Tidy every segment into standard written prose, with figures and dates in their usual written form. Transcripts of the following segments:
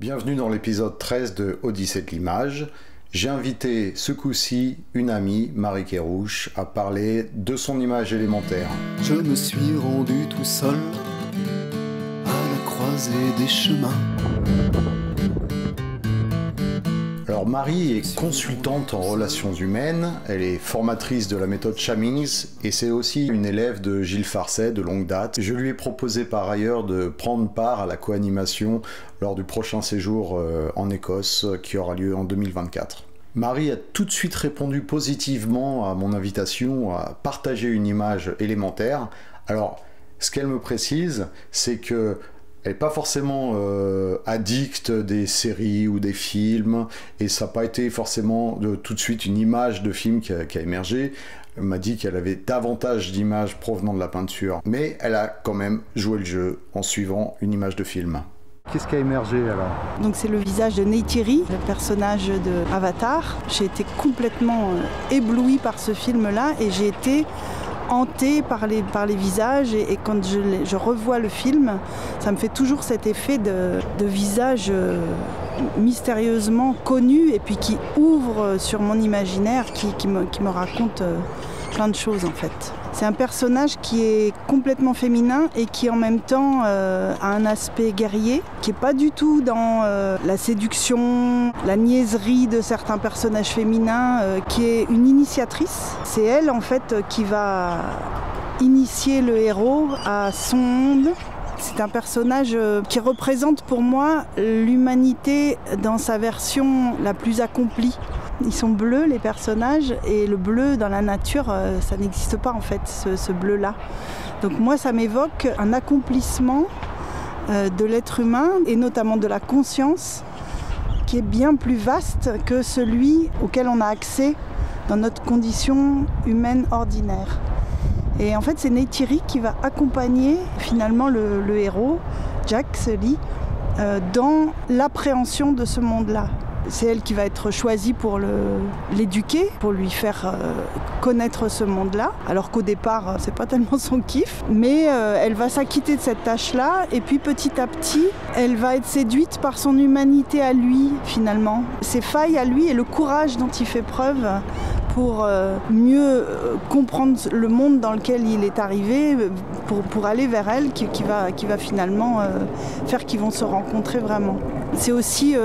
Bienvenue dans l'épisode 13 de Odyssée de l'image. J'ai invité ce coup-ci une amie, Marie Kerrouche, à parler de son image élémentaire. Je me suis rendu tout seul à la croisée des chemins. Alors Marie est consultante en relations humaines, elle est formatrice de la méthode Chamings et c'est aussi une élève de Gilles Farcet de longue date. Je lui ai proposé par ailleurs de prendre part à la co-animation lors du prochain séjour en Écosse qui aura lieu en 2024. Marie a tout de suite répondu positivement à mon invitation à partager une image élémentaire. Alors, ce qu'elle me précise, c'est que elle n'est pas forcément addicte des séries ou des films, et ça n'a pas été forcément tout de suite une image de film qui a émergé. Elle m'a dit qu'elle avait davantage d'images provenant de la peinture, mais elle a quand même joué le jeu en suivant une image de film. Qu'est-ce qui a émergé alors? Donc c'est le visage de Neytiri, le personnage de Avatar. J'ai été complètement éblouie par ce film-là et j'ai été hantée par les visages et quand je revois le film, ça me fait toujours cet effet de visage mystérieusement connu et puis qui ouvre sur mon imaginaire, qui me raconte plein de choses en fait. C'est un personnage qui est complètement féminin et qui en même temps a un aspect guerrier, qui n'est pas du tout dans la séduction, la niaiserie de certains personnages féminins, qui est une initiatrice. C'est elle en fait qui va initier le héros à son monde. C'est un personnage qui représente pour moi l'humanité dans sa version la plus accomplie. Ils sont bleus les personnages et le bleu dans la nature ça n'existe pas en fait ce bleu là. Donc moi ça m'évoque un accomplissement de l'être humain et notamment de la conscience qui est bien plus vaste que celui auquel on a accès dans notre condition humaine ordinaire. Et en fait c'est Neytiri qui va accompagner finalement le héros, Jack Sully, dans l'appréhension de ce monde là. C'est elle qui va être choisie pour l'éduquer, pour lui faire connaître ce monde-là. Alors qu'au départ, c'est pas tellement son kiff. Mais elle va s'acquitter de cette tâche-là. Et puis petit à petit, elle va être séduite par son humanité à lui, finalement. Ses failles à lui et le courage dont il fait preuve pour mieux comprendre le monde dans lequel il est arrivé, pour aller vers elle, qui va finalement faire qu'ils vont se rencontrer vraiment. C'est aussi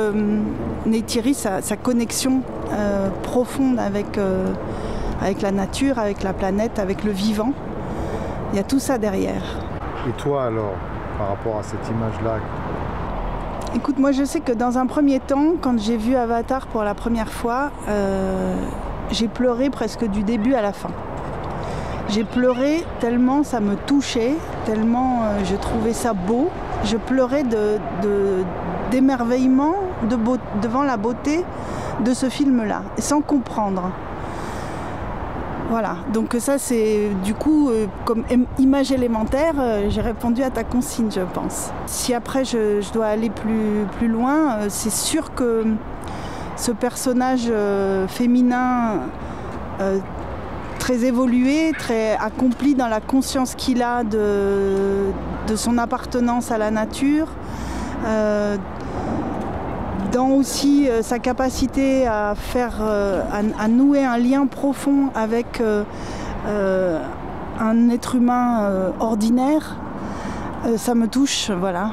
Neytiri, sa connexion profonde avec la nature, avec la planète, avec le vivant. Il y a tout ça derrière. Et toi alors, par rapport à cette image-là? Écoute, moi je sais que dans un premier temps, quand j'ai vu Avatar pour la première fois, j'ai pleuré presque du début à la fin. J'ai pleuré tellement ça me touchait, tellement je trouvais ça beau. Je pleurais d'émerveillement devant la beauté de ce film-là, sans comprendre. Voilà, donc ça c'est du coup comme image élémentaire, j'ai répondu à ta consigne je pense. Si après je dois aller plus loin, c'est sûr que ce personnage féminin très évolué, très accompli dans la conscience qu'il a de son appartenance à la nature, dans aussi sa capacité à à nouer un lien profond avec un être humain ordinaire, ça me touche, voilà.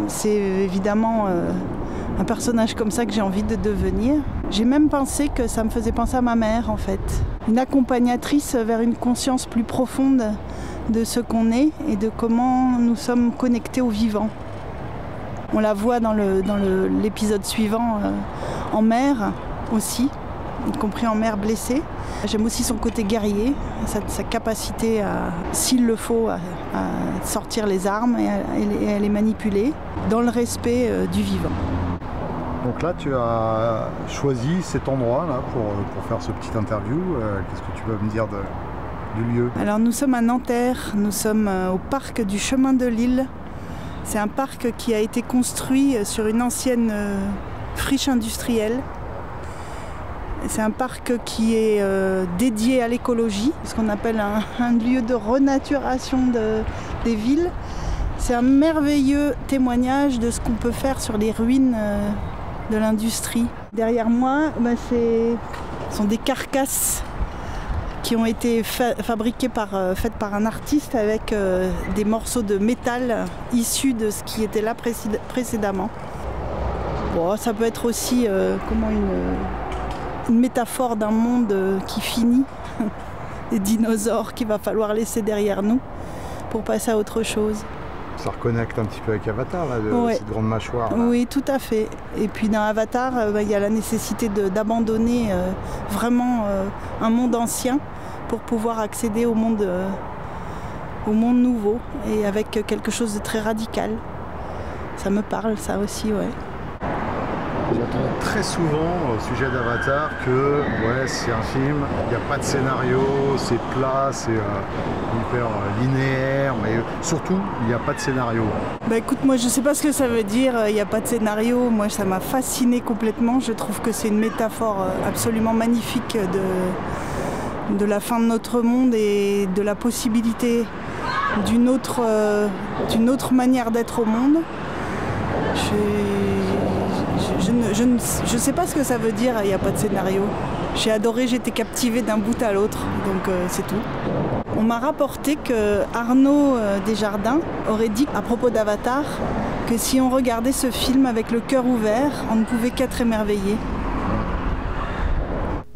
C'est évidemment un personnage comme ça que j'ai envie de devenir. J'ai même pensé que ça me faisait penser à ma mère en fait. Une accompagnatrice vers une conscience plus profonde de ce qu'on est et de comment nous sommes connectés au vivant. On la voit dans l'épisode suivant en mer aussi, y compris en mer blessée. J'aime aussi son côté guerrier, sa capacité, s'il le faut, à sortir les armes et à les manipuler dans le respect du vivant. Donc là, tu as choisi cet endroit-là pour faire ce petit interview. Qu'est-ce que tu peux me dire du lieu? Alors nous sommes à Nanterre, nous sommes au parc du Chemin de l'Île. C'est un parc qui a été construit sur une ancienne friche industrielle. C'est un parc qui est dédié à l'écologie, ce qu'on appelle un lieu de renaturation des villes. C'est un merveilleux témoignage de ce qu'on peut faire sur les ruines de l'industrie. Derrière moi, ce sont des carcasses qui ont été faites par un artiste avec des morceaux de métal issus de ce qui était là précédemment. Bon, ça peut être aussi une métaphore d'un monde qui finit, des dinosaures qu'il va falloir laisser derrière nous pour passer à autre chose. Ça reconnecte un petit peu avec Avatar, là, cette grande mâchoire. Là. Oui, tout à fait. Et puis dans Avatar, il y a la nécessité d'abandonner vraiment un monde ancien pour pouvoir accéder au monde nouveau et avec quelque chose de très radical. Ça me parle, ça aussi, ouais. J'entends très souvent au sujet d'Avatar que c'est un film, il n'y a pas de scénario, c'est plat, c'est hyper linéaire, mais surtout il n'y a pas de scénario. Bah écoute, moi je sais pas ce que ça veut dire, il n'y a pas de scénario, moi ça m'a fasciné complètement, je trouve que c'est une métaphore absolument magnifique de la fin de notre monde et de la possibilité d'une autre manière d'être au monde. Je ne sais pas ce que ça veut dire, il n'y a pas de scénario. J'ai adoré, j'étais captivée d'un bout à l'autre, donc c'est tout. On m'a rapporté que Arnaud Desjardins aurait dit à propos d'Avatar que si on regardait ce film avec le cœur ouvert, on ne pouvait qu'être émerveillé.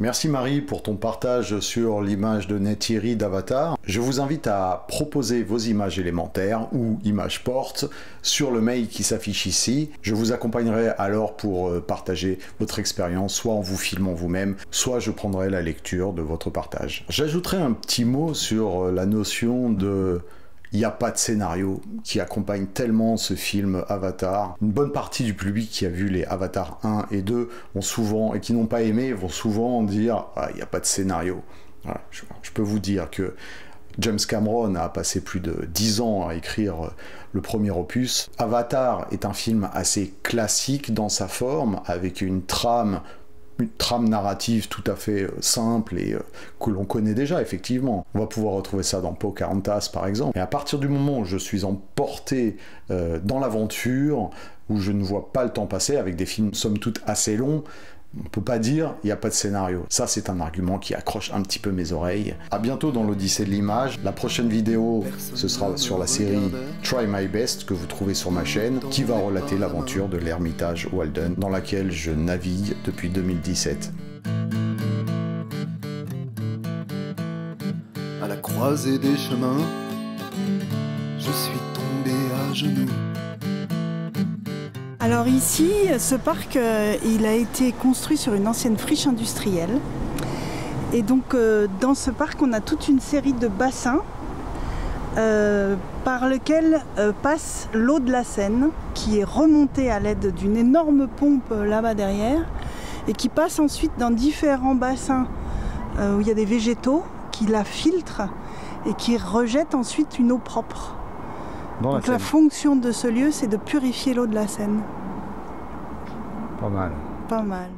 Merci Marie pour ton partage sur l'image de Neytiri d'Avatar. Je vous invite à proposer vos images élémentaires ou images portes sur le mail qui s'affiche ici. Je vous accompagnerai alors pour partager votre expérience, soit en vous filmant vous-même, soit je prendrai la lecture de votre partage. J'ajouterai un petit mot sur la notion de il n'y a pas de scénario qui accompagne tellement ce film Avatar. Une bonne partie du public qui a vu les Avatar 1 et 2 vont souvent, et qui n'ont pas aimé, vont souvent dire il n'y a pas de scénario. Voilà, je peux vous dire que James Cameron a passé plus de 10 ans à écrire le premier opus. Avatar est un film assez classique dans sa forme, avec une trame narrative tout à fait simple et que l'on connaît déjà, effectivement. On va pouvoir retrouver ça dans Pocahontas, par exemple. Et à partir du moment où je suis emporté dans l'aventure, où je ne vois pas le temps passer, avec des films somme toute assez longs, on ne peut pas dire il n'y a pas de scénario. Ça, c'est un argument qui accroche un petit peu mes oreilles. À bientôt dans l'Odyssée de l'image. La prochaine vidéo, ce sera sur la série Try My Best que vous trouvez sur ma chaîne, qui va relater l'aventure de l'Ermitage Walden, dans laquelle je navigue depuis 2017. À la croisée des chemins, je suis tombé à genoux. Alors ici, ce parc, il a été construit sur une ancienne friche industrielle. Et donc dans ce parc, on a toute une série de bassins par lesquels passe l'eau de la Seine, qui est remontée à l'aide d'une énorme pompe là-bas derrière, et qui passe ensuite dans différents bassins où il y a des végétaux qui la filtrent et qui rejettent ensuite une eau propre. Donc la fonction de ce lieu, c'est de purifier l'eau de la Seine. Pas mal. Pas mal.